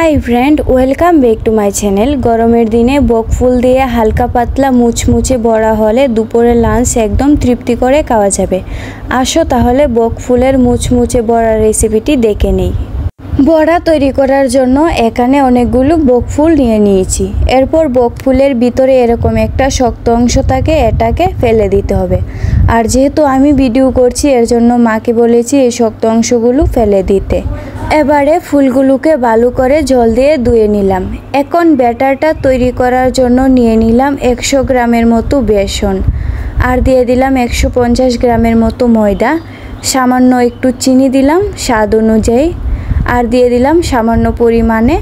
High friend welcome back to my channel. गरमेर दिने बकफुल दिए हालका पातला मुचमुचे बड़ा होले दुपुरे लांच एकदम तृप्ति करे खाওয়া যাবে। आसो ताहले बकफुलेर मुचमुचे बड़ा रेसिपिटी देखे नेই। बड़ा तैरी करार जन्य एखाने अनेकगुलो बकफुल निये निয়েছি। एरपर बकफुलेर भितरे एरकम एकटा शक्त अंश थाके एटाके फेले दिते होबे। আর যেহেতু আমি ভিডিও করছি এর জন্য মাকে বলেছি এই শক্ত অংশগুলো ফেলে দিতে। এবারে ফুলগুলোকে ভালো করে জল দিয়ে ধুয়ে নিলাম। এখন ব্যাটারটা তৈরি করার জন্য নিয়ে নিলাম 100 গ্রামের মতো বেসন আর দিয়ে দিলাম 150 গ্রামের মতো ময়দা, সামান্য একটু চিনি দিলাম স্বাদ অনুযায়ী আর দিয়ে দিলাম সামান্য পরিমাণে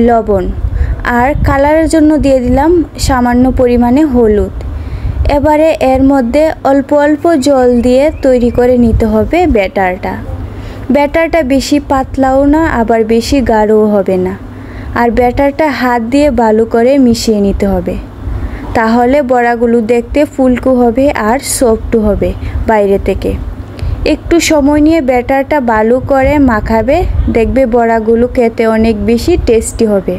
লবণ আর কালারের জন্য দিয়ে দিলাম সামান্য পরিমাণে হলুদ। এবারে এর মধ্যে অল্প অল্প জল দিয়ে তৈরি করে নিতে হবে ব্যাটারটা। ব্যাটারটা বেশি পাতলাও না আবার বেশি গাঢ়ও হবে না আর ব্যাটারটা হাত দিয়ে ভালো করে মিশিয়ে নিতে হবে। তাহলে বড়াগুলো দেখতে ফুলকো হবে আর সফটও হবে বাইরে থেকে। একটু সময় নিয়ে ব্যাটারটা ভালো করে মাখাবে, দেখবে বড়াগুলো খেতে অনেক বেশি টেস্টি হবে।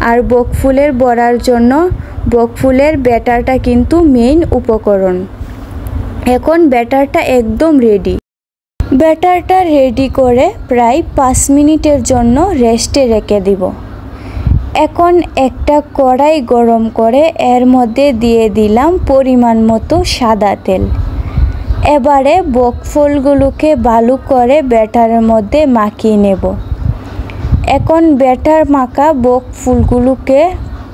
আর বকফুলের বড়ার জন্য বকফুলের ব্যাটারটা কিন্তু মেইন উপকরণ। এখন ব্যাটারটা একদম রেডি। ব্যাটারটা রেডি করে প্রায় 5 মিনিটের জন্য রেস্টে রেখে দিব। এখন একটা কড়াই গরম করে এর মধ্যে দিয়ে দিলাম পরিমাণ মতো সাদা তেল। এবারে বকফুলগুলোকে ভালো করে ব্যাটারের মধ্যে মাখিয়ে নেব। এখন ব্যাটার মাখা বকফুলগুলোকে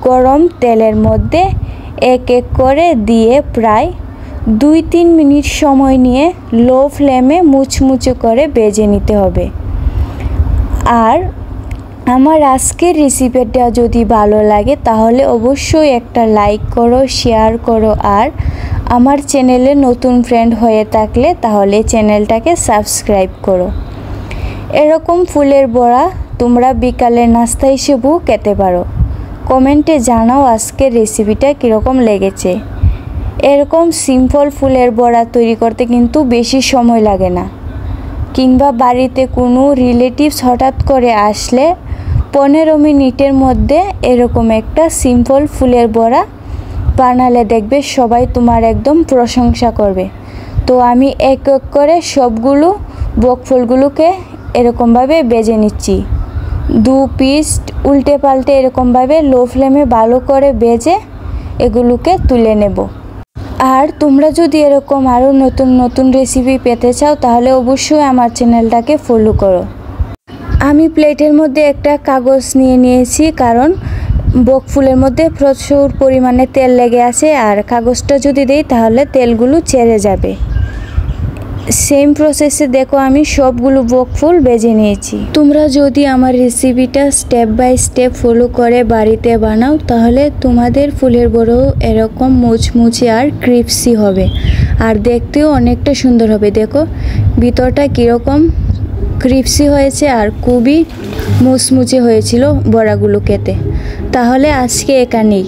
গরম তেলের মধ্যে এক এক করে দিয়ে প্রায় 2-3 মিনিট সময় নিয়ে লো ফ্লেমে মুচমুচে করে ভেজে নিতে হবে। আর আমার আজকের রেসিপিটা যদি ভালো লাগে তাহলে অবশ্যই একটা লাইক করো, শেয়ার করো আর আমার চ্যানেলে নতুন ফ্রেন্ড হয়ে থাকলে তাহলে চ্যানেলটাকে সাবস্ক্রাইব করো। এরকম ফুলের বড়া তোমরা বিকালের নাস্তা হিসেবেও খেতে পারো। কমেন্টে জানাও আজকের রেসিপিটা কীরকম লেগেছে। এরকম সিম্পল ফুলের বড়া তৈরি করতে কিন্তু বেশি সময় লাগে না, কিংবা বাড়িতে কোনো রিলেটিভস হঠাৎ করে আসলে 15 মিনিটের মধ্যে এরকম একটা সিম্পল ফুলের বড়া বানালে দেখবে সবাই তোমার একদম প্রশংসা করবে। তো আমি এক এক করে সবগুলো বকফুলগুলোকে এরকমভাবে ভেজে নিচ্ছি। 2 পিস উল্টে পাল্টে এরকমভাবে লো ফ্লেমে ভালো করে ভেজে এগুলোকে তুলে নেব। আর তোমরা যদি এরকম আরও নতুন নতুন রেসিপি পেতে চাও তাহলে অবশ্যই আমার চ্যানেলটাকে ফলো করো। আমি প্লেটের মধ্যে একটা কাগজ নিয়ে নিয়েছি, কারণ বকফুলের মধ্যে প্রচুর পরিমাণে তেল লেগে আছে আর কাগজটা যদি দেই তাহলে তেলগুলো ছেড়ে যাবে। সেম প্রসেসে দেখো আমি সবগুলো বকফুল ভেজে নিয়েছি। তোমরা যদি আমার রেসিপিটা স্টেপ বাই স্টেপ ফলো করে বাড়িতে বানাও তাহলে তোমাদের ফুলের বড়াও এরকম মুচমুচে আর ক্রিপসি হবে আর দেখতেও অনেকটা সুন্দর হবে। দেখো ভিতরটা কীরকম ক্রিপসি হয়েছে আর খুবই মুচমুচে হয়েছিল বড়াগুলো খেতে। তাহলে আজকে এখানেই।